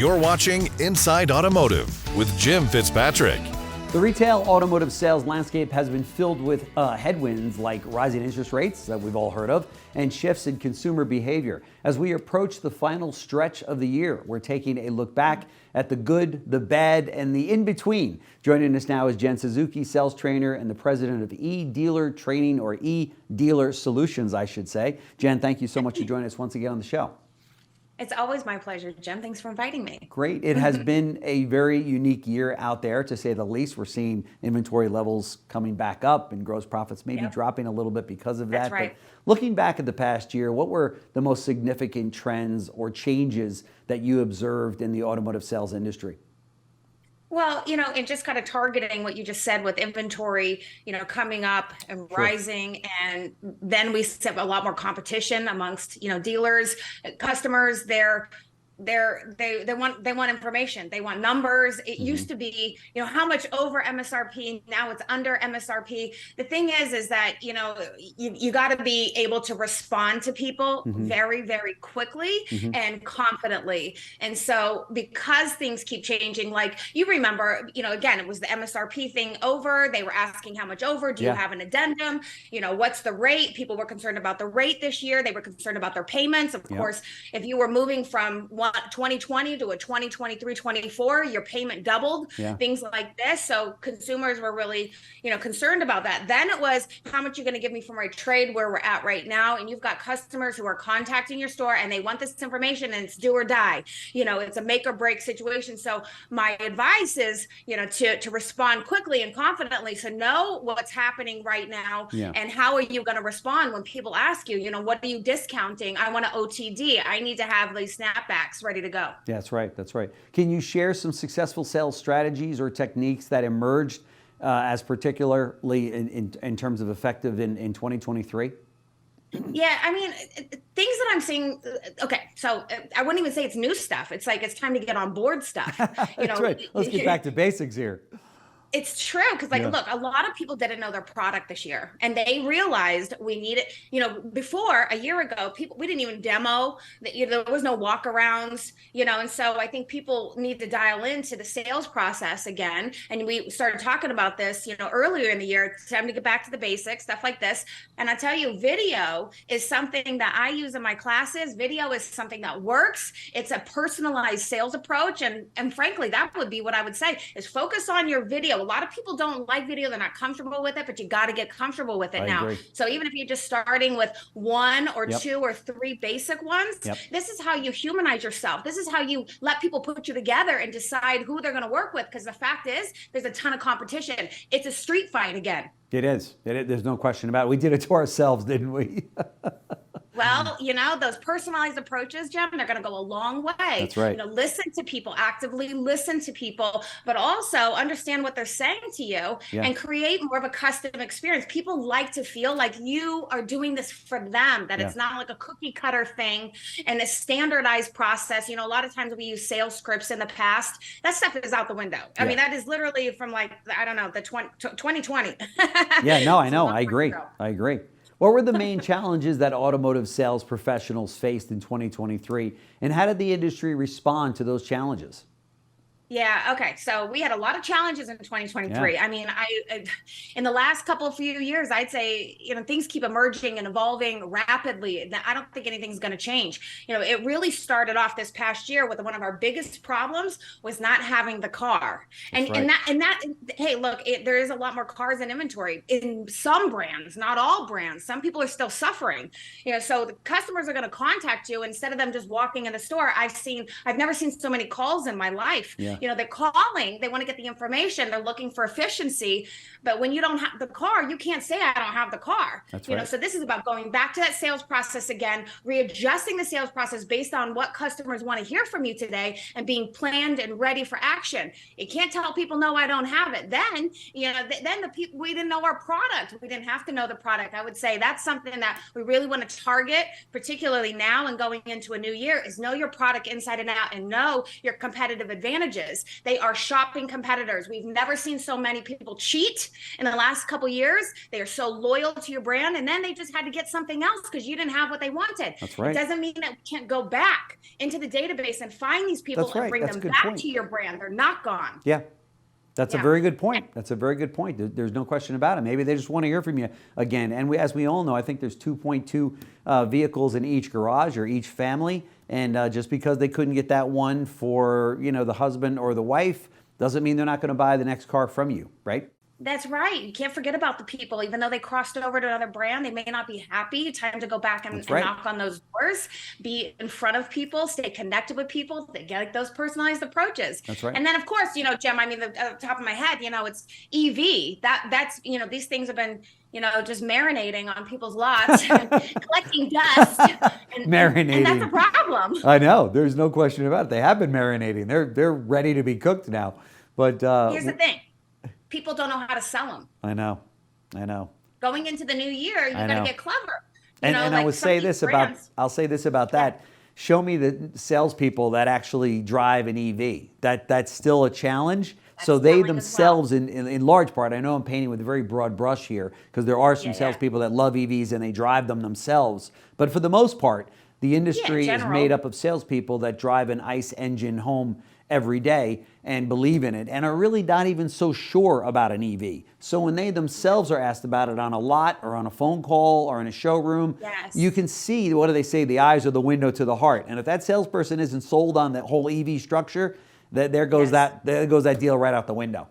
You're watching Inside Automotive with Jim Fitzpatrick. The retail automotive sales landscape has been filled with headwinds like rising interest rates that we've all heard of and shifts in consumer behavior. As we approach the final stretch of the year, we're taking a look back at the good, the bad, and the in-between. Joining us now is Jen Suzuki, sales trainer and the president of E-Dealer Training, or E-Dealer Solutions, I should say. Jen, thank you so much for joining us once again on the show. It's always my pleasure, Jim. Thanks for inviting me. Great. It has been a very unique year out there, to say the least. We're seeing inventory levels coming back up and gross profits maybe dropping a little bit because of that. That's right. But looking back at the past year, what were the most significant trends or changes that you observed in the automotive sales industry? Well, and just kind of targeting what you just said with inventory, coming up and rising, and then we have a lot more competition amongst, dealers, customers. They want information. They want numbers. It used to be, how much over MSRP. Now it's under MSRP. The thing is that, you got to be able to respond to people very, very quickly and confidently. And so because things keep changing, like you remember, again, it was the MSRP thing over. They were asking how much over. Do you have an addendum? What's the rate? People were concerned about the rate this year. They were concerned about their payments. Of course, if you were moving from 2020 to a 2023-24, your payment doubled, things like this. So consumers were really, concerned about that. Then it was, how much you're going to give me for my trade, where we're at right now. And you've got customers who are contacting your store and they want this information, and it's do or die. It's a make or break situation. So my advice is, to respond quickly and confidently. So know what's happening right now and how are you going to respond when people ask you, what are you discounting? I want to OTD. I need to have these snapbacks ready to go. Yeah, that's right. That's right. Can you share some successful sales strategies or techniques that emerged as particularly in terms of effective in 2023? Yeah, I mean, things that I'm seeing. Okay, so I wouldn't even say it's new stuff. It's like it's time to get on board stuff. That's right. Let's get back to basics here. It's true, because look, a lot of people didn't know their product this year, and they realized we needed, before a year ago, we didn't even demo, there was no walkarounds, and so I think people need to dial into the sales process again. And we started talking about this, earlier in the year. It's time to get back to the basics, stuff like this. And I tell you, video is something that I use in my classes. Video is something that works. It's a personalized sales approach. And frankly, that would be what I would say, is focus on your video. A lot of people don't like video. They're not comfortable with it, but you got to get comfortable with it now. So even if you're just starting with one or two or three basic ones, this is how you humanize yourself. This is how you let people put you together and decide who they're going to work with. Because the fact is, there's a ton of competition. It's a street fight again. It is. There's no question about it. We did it to ourselves, didn't we? Well, those personalized approaches, Jim, they're going to go a long way. That's right. Listen to people, actively listen to people, but also understand what they're saying to you and create more of a custom experience. People like to feel like you are doing this for them, that it's not like a cookie cutter thing and a standardized process. A lot of times we use sales scripts in the past. That stuff is out the window. I mean, that is literally from the 2020. Yeah, no, I know. I agree. What were the main challenges that automotive sales professionals faced in 2023, and how did the industry respond to those challenges? Yeah. Okay. So we had a lot of challenges in 2023. Yeah. I mean, in the last few years, I'd say, things keep emerging and evolving rapidly. I don't think anything's going to change. It really started off this past year with one of our biggest problems was not having the car. And hey, look, there is a lot more cars in inventory in some brands, not all brands. Some people are still suffering, so the customers are going to contact you instead of them just walking in the store. I've never seen so many calls in my life. Yeah. They're calling, they want to get the information, they're looking for efficiency. But when you don't have the car, you can't say, I don't have the car. That's right. So this is about going back to that sales process again, readjusting the sales process based on what customers want to hear from you today and being planned and ready for action. You can't tell people, no, I don't have it. Then, then the people, we didn't know our product. We didn't have to know the product. I would say that's something that we really want to target, particularly now and going into a new year, is know your product inside and out and know your competitive advantages. approaches. They are shopping competitors. We've never seen so many people cheat in the last couple years. They are so loyal to your brand, and then they just had to get something else because you didn't have what they wanted. That's right. It doesn't mean that we can't go back into the database and find these people and bring them back to your brand. They're not gone. Yeah. That's a very good point. That's a very good point. There's no question about it. Maybe they just want to hear from you again. And as we all know, I think there's 2.2 vehicles in each garage or each family. And just because they couldn't get that one for, the husband or the wife doesn't mean they're not going to buy the next car from you, right? That's right. You can't forget about the people. Even though they crossed over to another brand, they may not be happy. Time to go back and knock on those doors, be in front of people, stay connected with people, they get those personalized approaches. That's right. And then, of course, Jim, I mean, the top of my head, it's EV. That's these things have been, just marinating on people's lots, and collecting dust. Marinating. And that's a problem. I know. There's no question about it. They have been marinating. They're ready to be cooked now. But here's the thing. People don't know how to sell them. I know. Going into the new year, you got to get clever. And I would say this about, I'll say this about that. Show me the salespeople that actually drive an EV. That's still a challenge. So they themselves, in large part, I know I'm painting with a very broad brush here because there are some salespeople that love EVs and they drive them themselves. But for the most part, the industry is made up of salespeople that drive an ICE engine home every day and believe in it and are really not even so sure about an EV. So when they themselves are asked about it on a lot or on a phone call or in a showroom, you can see, what do they say? The eyes are the window to the heart. And if that salesperson isn't sold on that whole EV structure, there goes that deal right out the window.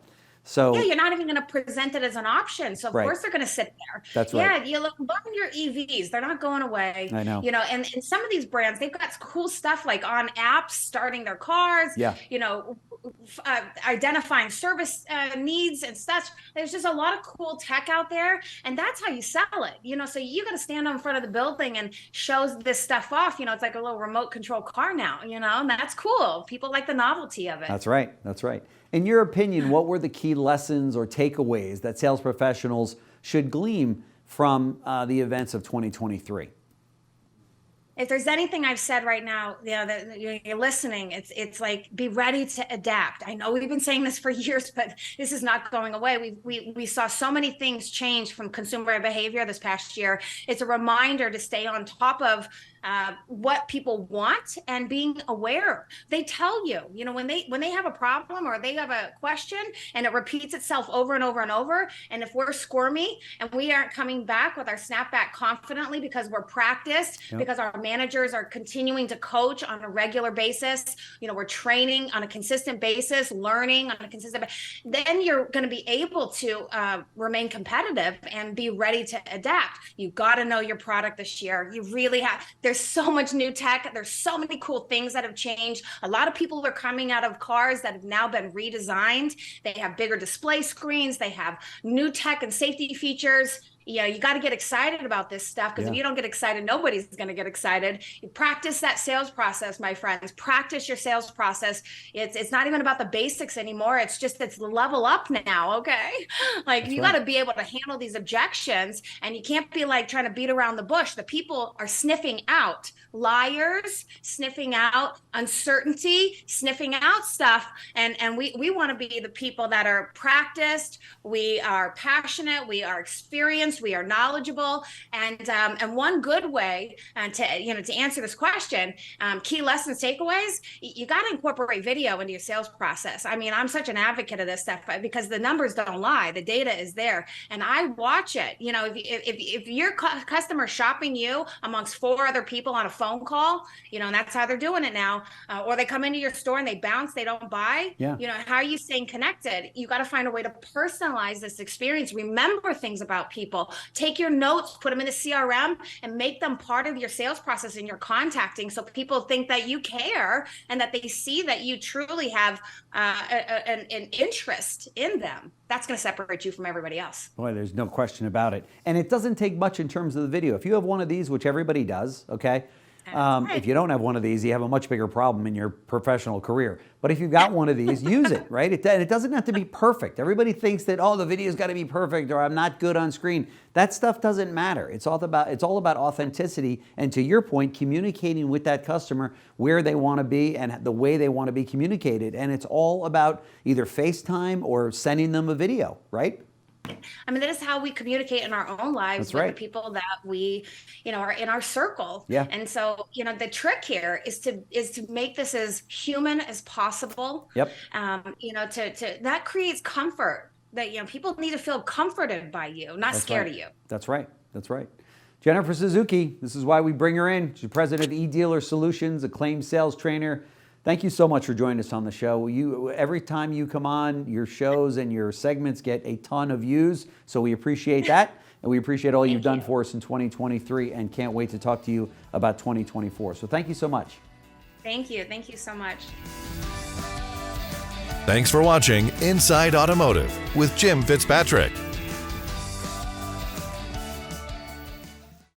So you're not even going to present it as an option. So of course they're going to sit there. That's right. Yeah, you learn your EVs. They're not going away. I know. And some of these brands, they've got cool stuff like on apps, starting their cars. Yeah. Identifying service needs and such. There's just a lot of cool tech out there, and that's how you sell it. So you got to stand in front of the building and show this stuff off. It's like a little remote control car now. And that's cool. People like the novelty of it. That's right. In your opinion, what were the key lessons or takeaways that sales professionals should glean from the events of 2023? If there's anything I've said right now, that you're listening, it's like, be ready to adapt. I know we've been saying this for years, but this is not going away. We saw so many things change from consumer behavior this past year. It's a reminder to stay on top of what people want and being aware. They tell you, when they have a problem or they have a question and it repeats itself over and over and over. And if we're squirmy and we aren't coming back with our snapback confidently because we're practiced, because our managers are continuing to coach on a regular basis, we're training on a consistent basis, learning on a consistent basis, then you're going to be able to remain competitive and be ready to adapt. You've got to know your product this year. You really have. There's so much new tech. There's so many cool things that have changed. A lot of people are coming out of cars that have now been redesigned. They have bigger display screens. They have new tech and safety features. You got to get excited about this stuff, because if you don't get excited, nobody's going to get excited. You practice that sales process, my friends. Practice your sales process. It's not even about the basics anymore. It's level up now, okay? Like, you got to be able to handle these objections, and you can't be like trying to beat around the bush. The people are sniffing out liars, sniffing out uncertainty, sniffing out stuff, and we want to be the people that are practiced, we are passionate, we are experienced, we are knowledgeable, and one good way to answer this question, key lessons, takeaways, you got to incorporate video into your sales process. I mean, I'm such an advocate of this stuff because the numbers don't lie, the data is there, and I watch it. If your customer shopping you amongst 4 other people on a phone call, and that's how they're doing it now, or they come into your store and they bounce, they don't buy. How are you staying connected? You got to find a way to personalize this experience. Remember things about people. Take your notes, put them in the CRM, and make them part of your sales process and your contacting, so people think that you care and that they see that you truly have an interest in them. That's going to separate you from everybody else. Boy, there's no question about it. And it doesn't take much in terms of the video. If you have one of these, which everybody does, okay, If you don't have one of these, you have a much bigger problem in your professional career. But if you've got one of these, use it, right? It doesn't have to be perfect. Everybody thinks that, oh, the video's got to be perfect or I'm not good on screen. That stuff doesn't matter. It's all about authenticity and, to your point, communicating with that customer where they want to be and the way they want to be communicated. And it's all about either FaceTime or sending them a video, right? I mean, that is how we communicate in our own lives That's with right. the people that we, are in our circle. Yeah. And so, the trick here is to make this as human as possible. Yep. That creates comfort. That people need to feel comforted by you, not scared of you. That's right. That's right. Jennifer Suzuki, this is why we bring her in. She's president of eDealer Solutions, acclaimed sales trainer. Thank you so much for joining us on the show. Every time you come on, your shows and your segments get a ton of views, so we appreciate that. And we appreciate all you've done for us in 2023 and can't wait to talk to you about 2024. So thank you so much. Thank you. Thank you so much. Thanks for watching Inside Automotive with Jim Fitzpatrick.